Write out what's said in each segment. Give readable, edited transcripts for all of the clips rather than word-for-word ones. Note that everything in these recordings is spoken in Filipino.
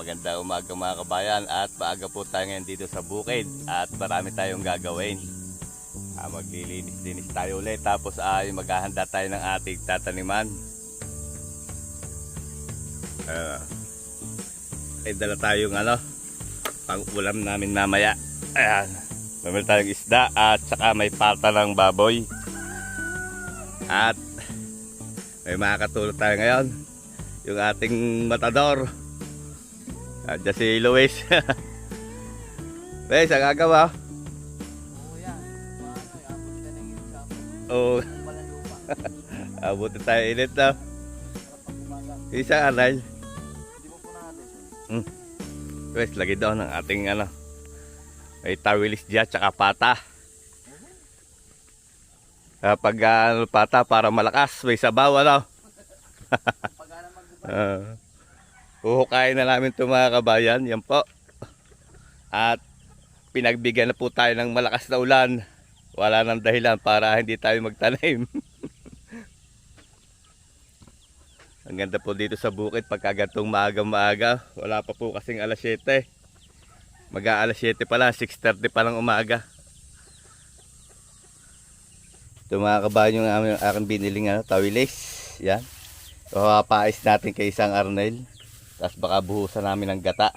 Magandang umaga mga kabayan at maaga po tayo ngayon dito sa bukid at marami tayong gagawin. Maglilinis-linis tayo ulit tapos ay maghahanda tayo ng ating tataniman. Ay dala tayong pang ulam namin mamaya. Ayan, mamaya tayong isda at saka may pata ng baboy. At may makakatulong tayo ngayon, yung ating matador. Diyan si Luis. Luis, ang gagawa? Oo yan. Abot ka ng init sa amin. Oo. Walang lupa. Abuti tayo init na. Sarap pag umaga. Isang aral. Hindi mo po natin. Luis, lagi daw ng ating may tawilis dyan, tsaka pata. Kapag pata para malakas, may sabaw Pagana magbubay. Uhukayin na namin ito mga kabayan. Yan po. At pinagbigyan na po tayo ng malakas na ulan. Wala nang dahilan para hindi tayo magtanim. Ang ganda po dito sa bukid pagkagantong maaga-maaga. Wala pa po kasing alas 7. Mag-aalas 7 pa lang, 6:30 pa lang umaga. Ito mga kabayan yung aking biniling tawilis. Yan. Papais natin kay isang Arnel. Tapos baka buhusan namin ng gata.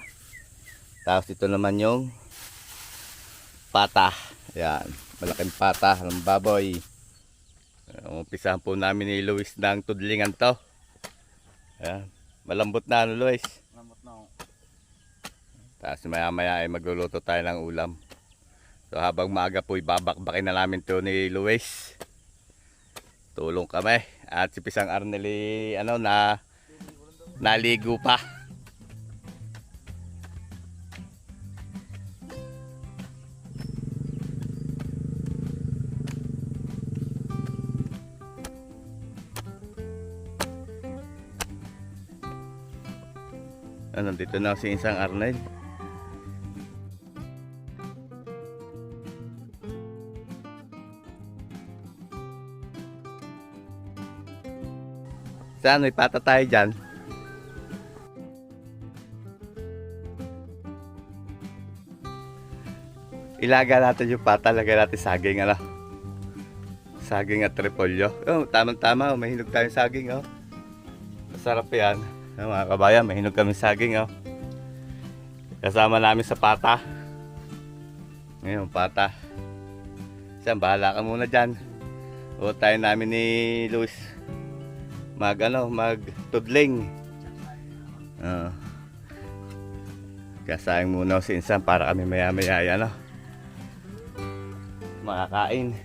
Tapos ito naman yung pata. Yan. Malaking pata ng baboy. Umpisahan po namin ni Luis ng tudlingan to. Yan. Malambot na Luis. Lamot na ako. Tapos maya maya ay magluluto tayo ng ulam. So habang maaga po ibabakbakin na namin to ni Luis. Tulong kami. At si Pisang Arnel naligo pa. Nandito na si Isang Arnel. Saan may pata tayo dyan? Ilaga natin yung pata, lagay natin saging saging at repolyo. Tamang-tama, may hinog tayong saging Masarap yan. Mga kabayan, may hinog kami saging kasama namin sa pata. Ngayon pata. Siyang bahala ka muna dyan. O tayo namin ni Luis magtudling. Kasayang muna si Insan para kami maya-maya makakain.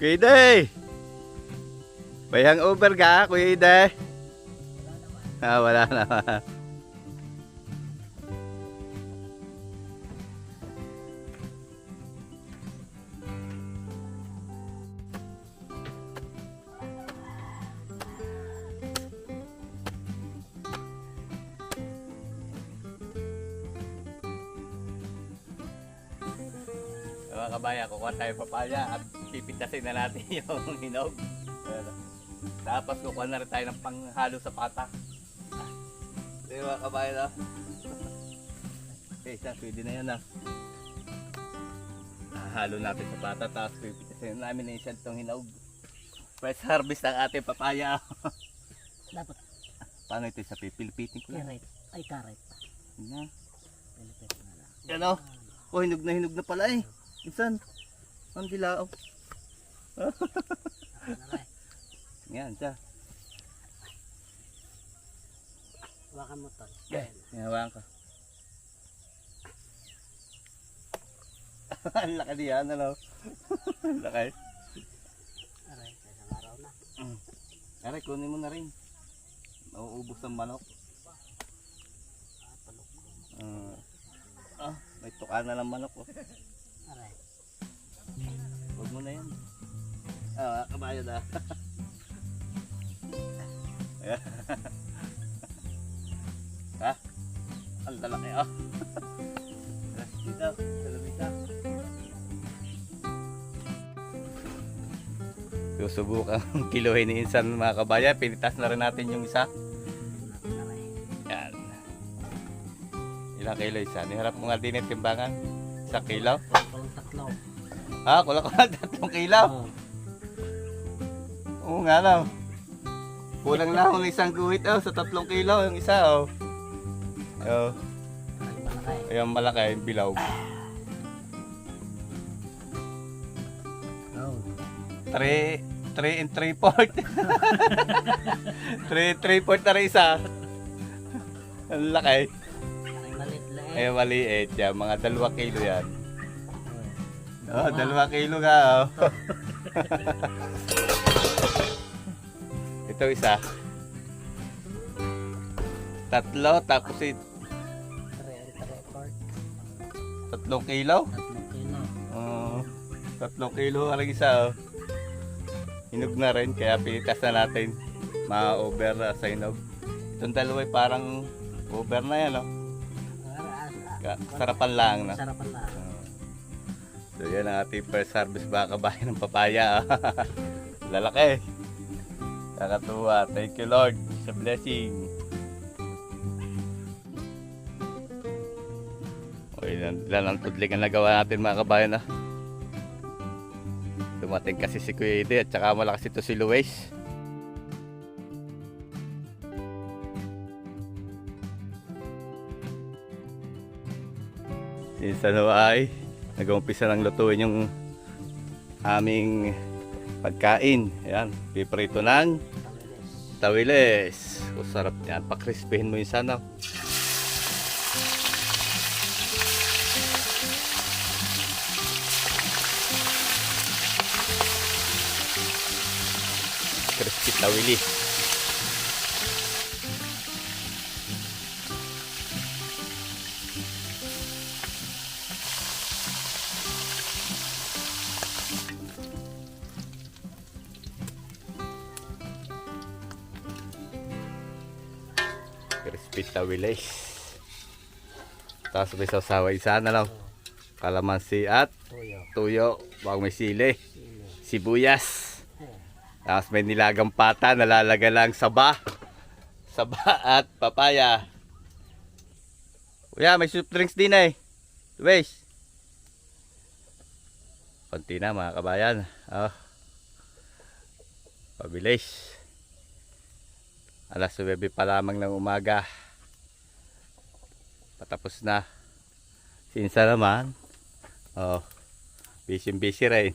Kuya Ide, may hangover ka, Kuya Ide? Wala naman. Mga kabayan, kukuha tayo papaya at pipitasin na natin yung hinog. Tapos kukuha na rin tayo ng panghalo sa pata. Ito yung mga kabayan Okay, pwede na yan halo natin sa pata tapos pipitasin namin na isang itong hinog. First harvest ang ating papaya. Dapat Paano ito sa pipilipitin ko lang? karet. Ay, karet. Yan. Pilipit na lang. Yan hinog na pala Insan. Ang dilao. Yan siya. Hawakan mo to. Hawakan ka. Ang laki diyan, ano? Ang laki. Aray, isang araw na. Aray, kunin mo na rin. Nauubos ang manok. Palok. May tuka na ng manok. Oh. Aray. Huwag mo na yan. Kabayo na. Ha? Ang lalaki, oh. Dito, dito. Susubukan kilohin ni Insan mga kabayan. Pinitas na rin natin yung isa. Aray. Yan. Ilang kilo isa? Niharap mo nga din yung timbangan. 1 kilo? Walang tatlo. Kulang 3 kilo. Oh. Oo nga lang. Kulang lang ng isang guhit sa 3 kilo yung isa oh. Oh, Aray, malaki. ayun malaki yung bilog. Oh. 3 and 3/4. 3/4 na rin isa. Ang laki. Aray, malit-liit. Ayun maliit yan. Mga 2 kilo yan. Oh, Dalawa. 2 kilo nga oh. Ito isa. 3 tapos Aray, record. 3 kilo. 3 kilo. 3 kilo ang isa oh. Hinog na rin kaya pinitas na natin. Ma-over sa hinog. Itong dalawa ay parang over na yan oh. Sarapan lang na. Sarapan lang. So yan ang ating first harvest mga kabayan ng papaya. Lalaki. Nakatuwa. Thank you Lord sa blessing. O ilan ang tudling ang nagawa natin mga kabayan. Dumating kasi si Kuya Ede at saka malakas ito si Luis. Minsan ay nag-umpisa ng lutuin yung aming pagkain. Ayan, piprito ng tawiles. O sarap yan. Pakrispihin mo yung sana. Crispy tawilis. Crispy tawilis. Tapos may sawsaway sana lang. Kalamansi at Tuyo. tuyo. Bawang may sili. Sili. Sibuyas. Tapos may nilagang pata. Nalalaga lang saba. Saba at papaya. Kuya, may soup drinks din eh. Luis. Konti na mga kabayan. Oh. Pabilis. Alas 9 pa lamang ng umaga. Patapos na. Sinsa naman. Oh. Busy rin.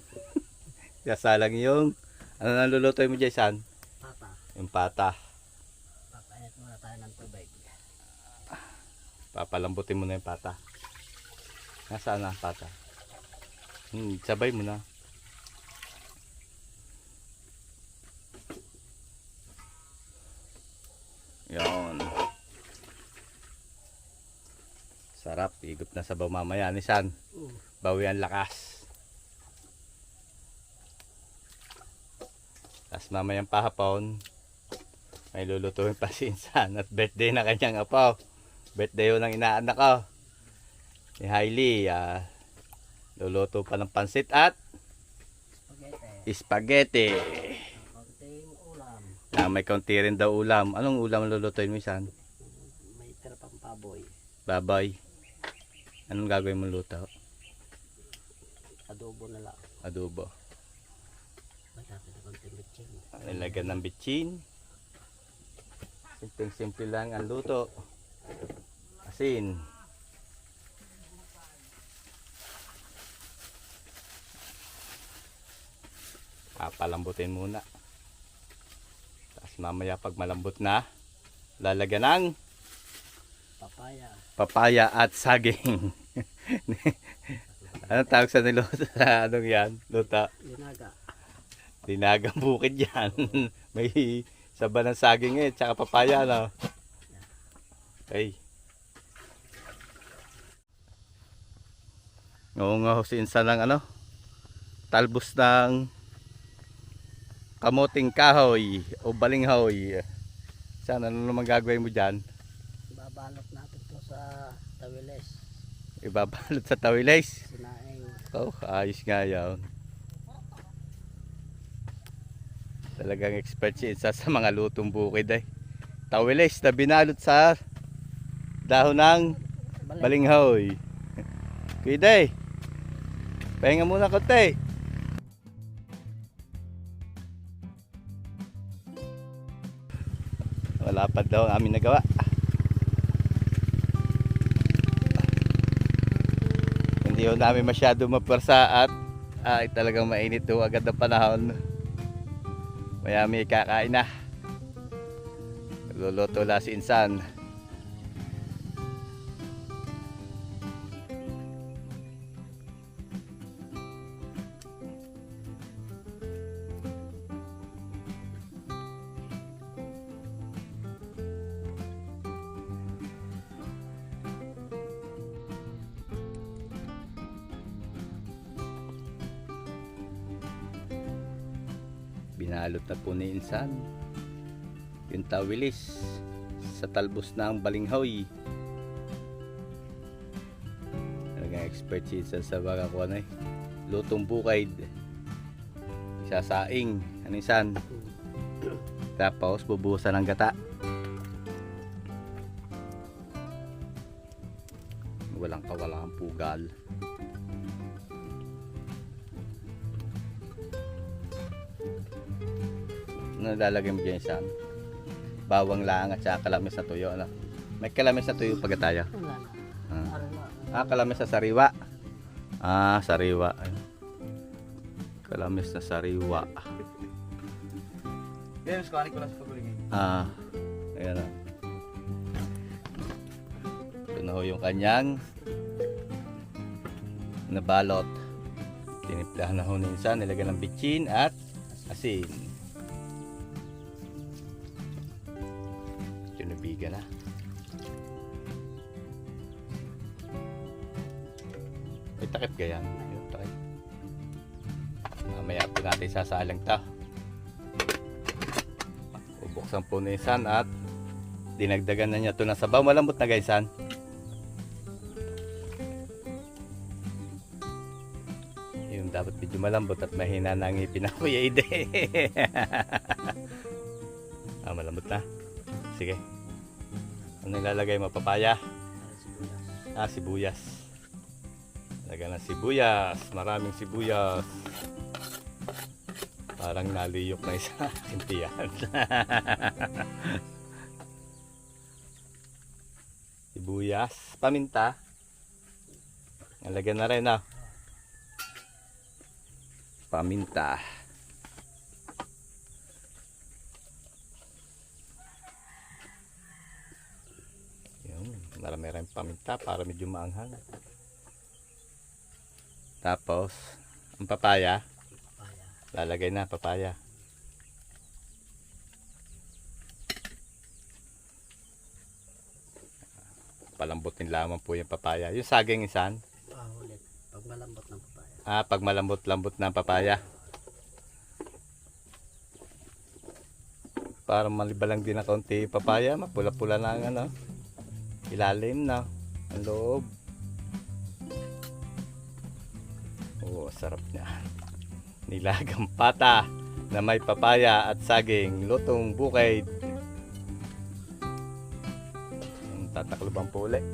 Kasalang yung ano nalulutoy mo dyan, San? Papa. Yung pata. Papainit muna tayo ng tubig. Papalambutin mo na yung pata. Nasaan na ang pata? Sabay mo na. Yan. Sarap. Higop na sabaw mamaya ni San. Bawi ang lakas. Tapos mamayang pahapon, may lulutuin pa si Insan at birthday na kanyang apaw. Birthday yun ng inaanak ko. Ni Hailey. Luluto pa ng pansit at spaghetti. Konting ulam. May konti rin daw ulam. Anong ulam ang lulutuin mo, Insan? May tira pang paboy. Baboy. Anong gagawin mo luto? Adobo na lang. Adobo. Masarap na konting bitchin. Nilagyan ng bitchin. Simple lang ang luto. Asin. Papalambutin muna. Tapos mamaya pag malambot na, lalagyan ng Papaya. papaya at saging. Anong tawag sa niluto? Anong yan? Luta. Linaga. Dinagang bukid yan. May saba ng saging eh, tsaka papaya no. Okay. Oo nga ho si Insan ng ano, talbos ng kamuting kahoy o balinghoy. Saan, ano naman gagawin mo dyan? Babalot natin to sa tawiles. Ibabalot sa tawilays. Sinaing. Oh, ayos nga yan. Talagang expert si Insan sa mga lutong bukid eh. Tawilays na binalot sa dahon ng balinghoy. Kuya, pahinga muna konti. Wala pa daw ang aming nagawa. Hindi ho namin masyado mapwersa at talagang mainit ho agad ang panahon. Maya may kakain na. Luluto la si Insan. Binalot na po ni Insan yung tawilis sa talbos ng balinghoy. Talagang expert si Insan sa mga kuha na eh. Lutong bukid, sasaing, ano Insan? Tapos bubuhusan ng gata. Walang kawalang pugal. Ano lalagay mo dyan Insan? Bawang lang at saka kalamis na tuyo. Ano? May kalamis na tuyo pagkataya. Wala na. Kalamis na sariwa. Sariwa. Kalamis na sariwa. Yan, mas kuhanin ko lang sa paguligay. Ayan na. Ito na ho yung kanyang nabalot. Tinimplahan na ho ni Insan. Nilagyan ng bitchin at asin. Tinubigan na. May takip ganyan. Yung takip. Mamaya po natin sasalang ta. Bubuksan po ni Insan at dinagdagan na niya ito ng sabaw. Malambot na guys, Insan. Yung dapat medyo malambot at mahina na ang ngipin na Kuya Ide. Malambot na. Sige. Ano nilalagay mo? Papaya? Sibuyas. Lagyan ng sibuyas. Maraming sibuyas. Parang naliyok na isa. Sintiyan. Sibuyas. Paminta. Lagyan na rin paminta. Marami rin paminta para medyo maanghang. Tapos ang papaya. Lalagay na papaya. Palambutin lamang po yung papaya. Yung saging Insan. Ulit. Pag malambot ng papaya. Pag malambot-lambot ng papaya. Para malibalang din na kaunti papaya. Mapula-pula na ang ilalim na ang loob. Sarap niya. Nilagang pata na may papaya at saging, lutong bukid. Tataklobang po ulit.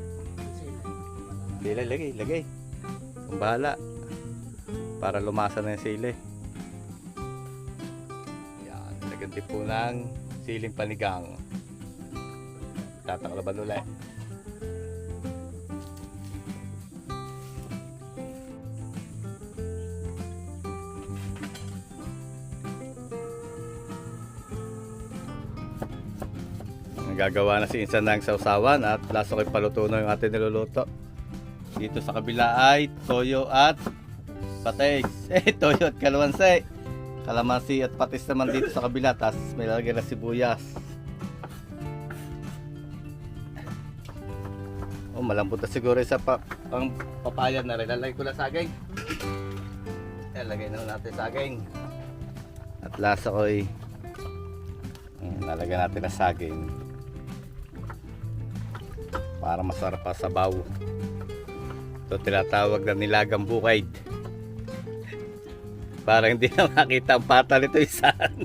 Lagay. Kung bahala. Para lumasa na yung sili. Yan, lagyan din po ng siling panigang. Tatakloban ulit. Gagawa na si Insan ng sausawan at laso ko'y paluto na yung ating niluluto. Dito sa kabila ay toyo at patis. Toyo at kalamansi. Kalamansi at patis naman dito sa kabila. Tapos may lalagay na sibuyas. Oh, malambot na siguro sa pang papaya na rin. Lalagay ko na saging. Lagay na natin saging. At lasa ko ay lalagyan natin na saging. Para masarap pa sa sabaw. Ito tinatawag na nilagang bukid. Para hindi na makita ang pata nito. Saan?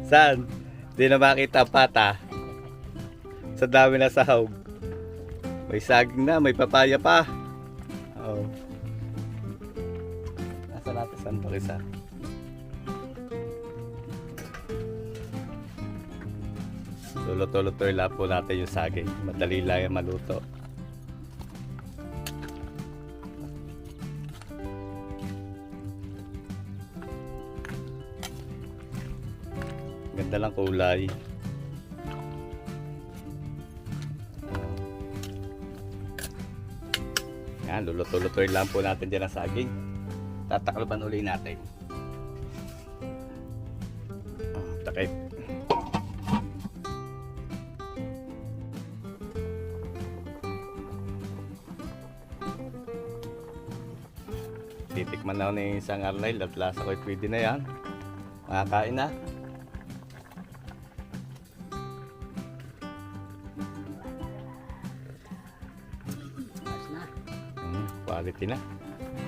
Saan? Hindi na makita ang pata. Sa dami na sahog. May saging na, may papaya pa. Oh. Nasa natin saan pa isa? Luto-luto lang po natin yung saging. Madali lang yung maluto. Ganda lang kulay. Yan, luluto-lutoy lang po natin dyan ang saging. Tatakloban uli natin. Takip. Titikman na ako ng isang arnel at lasa ko'y pwede na yan. Makakain na. Ayos na. Quality na.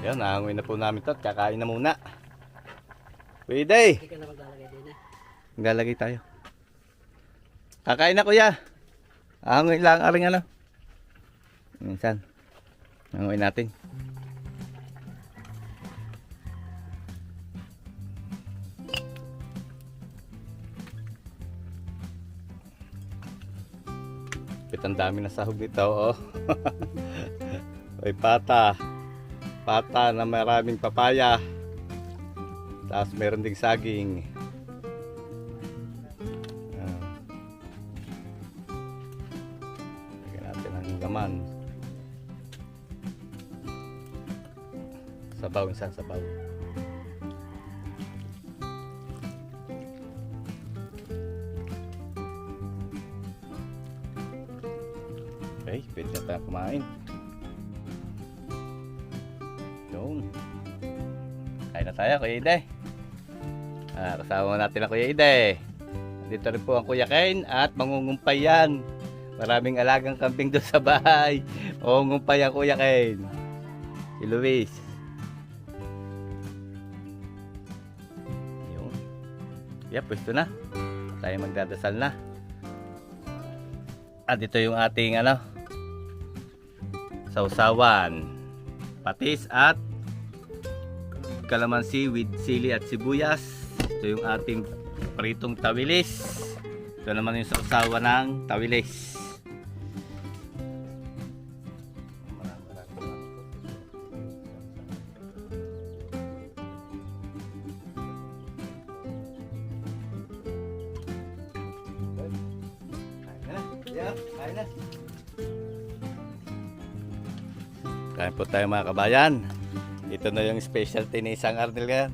Ayan, nahangoy na po namin ito at kakain na muna. Pwede! Hindi ka na maglalagay din eh. Maglalagay tayo. Kakain na kuya. Hangoy lang aring ano. Minsan. Hangoy natin. Ang dami na sahog dito, oh. May pata. Pata na maraming papaya. Tapos meron ding saging. Lagyan natin ang laman. Sabaw, isang sabaw. Okay, pwede na tayo kumain. Yun. Kain na tayo, Kuya Ide. Kasama natin ang Kuya Ide. Dito rin po ang Kuya Ken at mangungumpay yan. Maraming alagang kambing doon sa bahay. Mangungumpay ang Kuya Ken. Si Luis. Yun. Yeah, pwesto na. Tayo magdadasal na. At ito yung ating sausawan, patis at kalamansi with sili at sibuyas. Ito yung ating pritong tawilis. Ito naman yung sausawan ng tawilis. Kain na. Kain po tayo mga kabayan. Ito na yung specialty ni isang Arnel ngayon.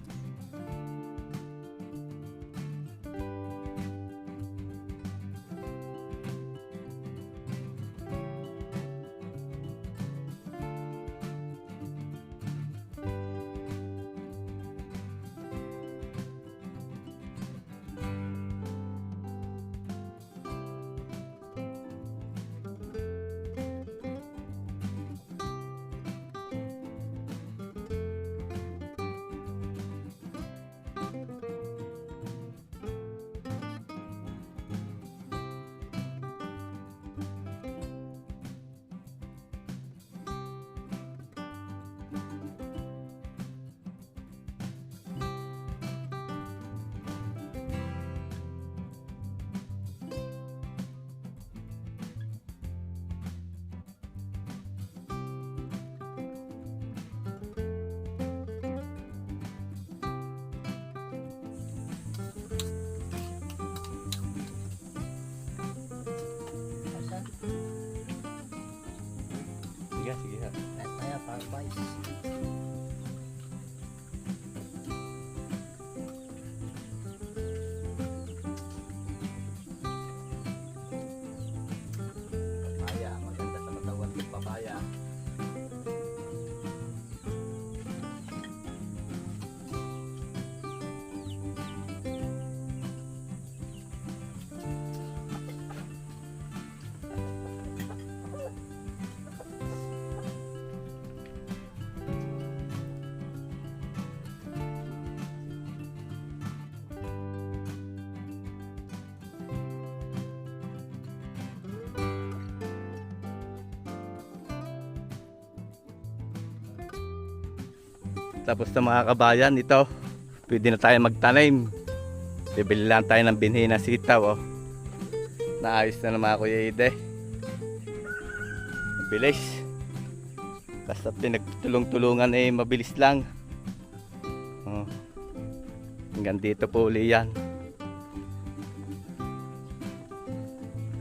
Tapos na mga kabayan, ito. Pwede na tayo magtanim. Bibili lang tayo ng binhi na sitaw. Oh. Naayos na naman Kuya Ide. Mabilis. Basta pinagtulong-tulungan mabilis lang. Oh. Hanggang dito po uli yan.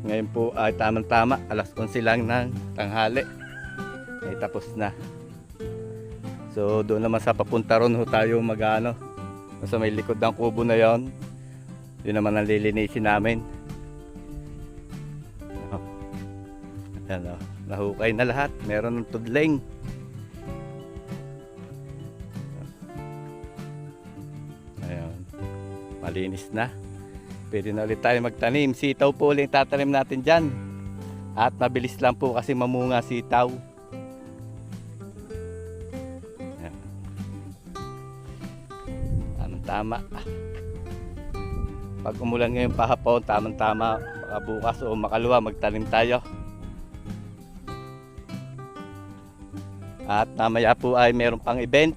Ngayon po ay tamang-tama, alas 11 lang ng tanghali. Ay tapos na. So doon naman sa papunta ron ho tayo mag-ano. Sa may likod ng kubo na yon. Yun naman ang lilinisin namin. Ayan o, nahukay na lahat. Meron ng tudling. Ayan, malinis na. Pwede na ulit tayo magtanim. Sitaw po ulit tatanim natin dyan. At mabilis lang po kasi mamunga sitaw. Ayan. Tama. Pag umulan ngayon pahapon, tamang-tama. Baka bukas o makalawa magtanim tayo. At mamaya po ay meron pang event.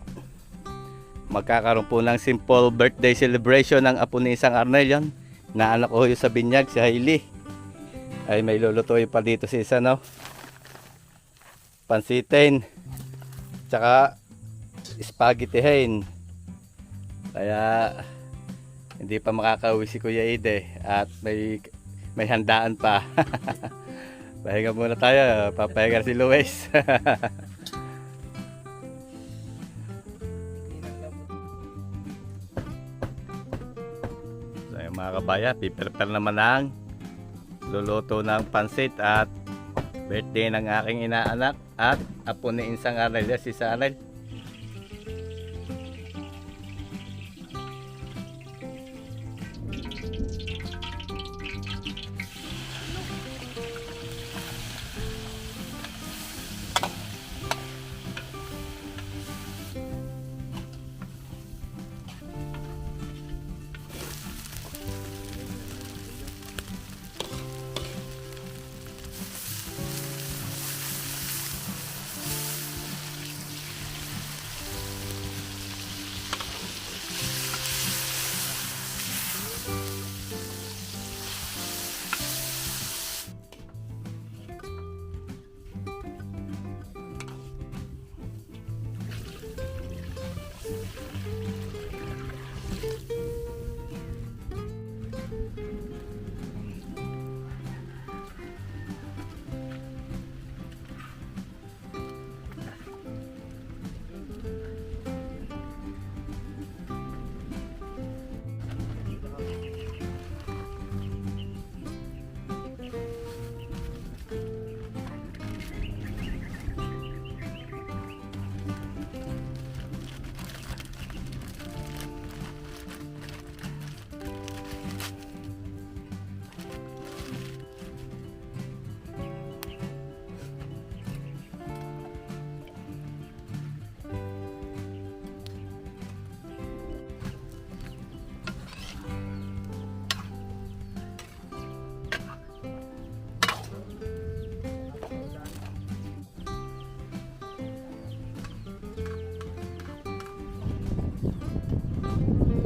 Magkakaroon po ng simple birthday celebration ng apo ni Isang Arnel yan. Naanak ko yung sa binyag, si Hailey. Ay may lulutuin pa dito si isa, no? Pansitin. Tsaka spaghettihin. Kaya hindi pa makakauwi si Kuya Ide. At may handaan pa. Pahinga muna tayo. Papahinga si Luis. Mga kabayan, piprepare naman ang luluto ng pansit at birthday ng aking inaanak at apo ni Isang Arnel, si Arnel.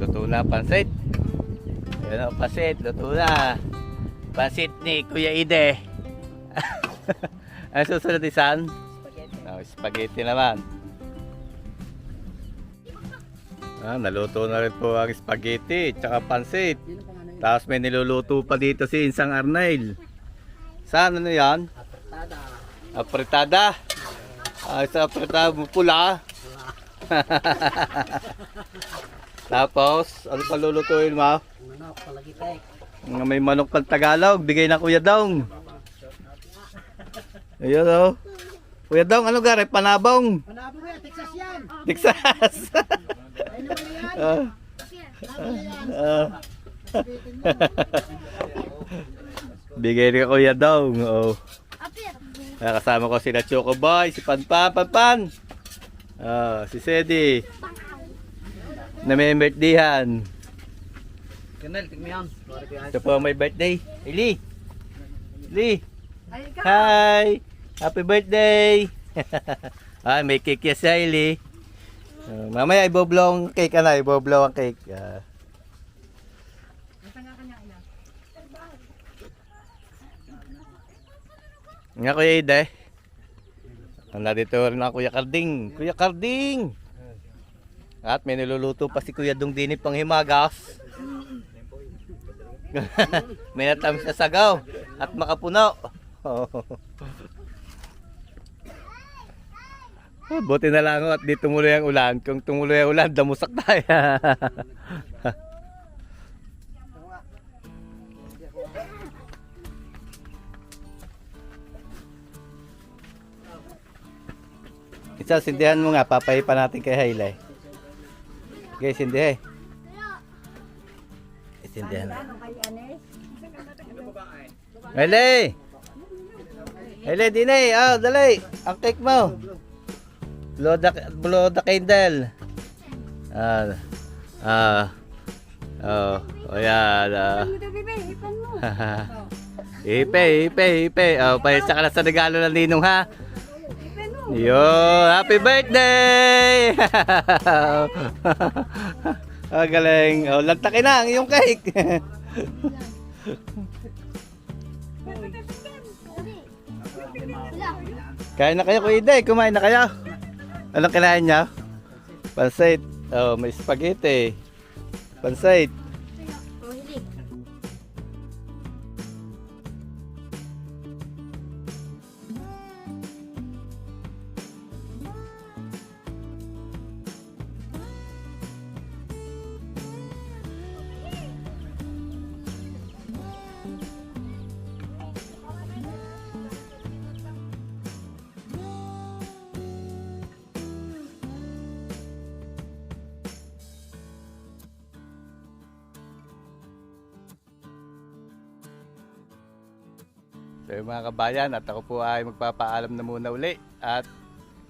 Luto na pansit. Ayan o, pansit. Luto na. Pansit ni Kuya Ide. Ang susunod isan? Spaghetti. Oh, spaghetti naman. Naluto na rin po ang spaghetti tsaka pansit. Yun ang ano yun. Tapos may niluluto pa dito si Isang Arnel. Saan ano yan? Apertada. Apretada. Sa apretada pula. Tapos, ano pa lulutuin mo? Manok, palagitek. May manok pang Tagalog. Bigay na Kuya Dong. Ayun o. Kuya Dong, ano gari? Panabong. Panabo yan, Texas yan. Texas. Ay naman yan. Ah. Ah. Bigay ni Kuya Dong. Oh. Kasama ko sila Choco Boy, si Panpan. Panpan. Si Sedi. Na may birthdayhan. Ganel, tingnan yan. Ito po may birthday. Eli. Eli. Hi. Happy birthday. May cake yan si Eli. Mamaya iboblow ang cake na, iboblow ang cake. Nga Kuya Ide. Nandito rin ang Kuya Karding. Kuya Karding! At may niluluto pa si Kuya Dungdini pang himagas. May natamis na sagaw at makapuno. Buti na lang at di tumuloy ang ulan. Kung tumuloy ang ulan, damusak tayo. Isa, sindihan mo nga. Papahipa natin kay Hailey. Okay, sindihan. Sindihan na. Hailey! Hailey, dinay! Ah, dali! Ang cake mo! Blow the candle. Yan. Ipe. Paisa ka na sa regalo ng ninong ha. Yo, happy birthday! Galing. Lantakin na ang iyong cake. Kain na kayo, Kuya Ide. Kumain na kayo. Anong kinain niya? Pansit. May spaghetti. Pansit. So yung mga kabayan, at ako po ay magpapaalam na muna uli. At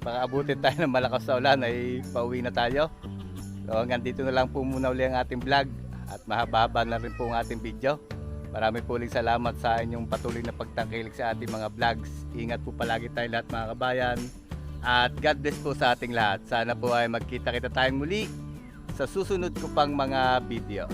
baka abutin tayo ng malakas na ulan ay pauwi na tayo. So hanggang dito na lang po muna uli ang ating vlog. At mahaba-haba na rin po ang ating video. Marami po uling salamat sa inyong patuloy na pagtangkilik sa ating mga vlogs. Ingat po palagi tayo lahat mga kabayan. At God bless po sa ating lahat. Sana po ay magkita-kita tayong muli sa susunod ko pang mga video.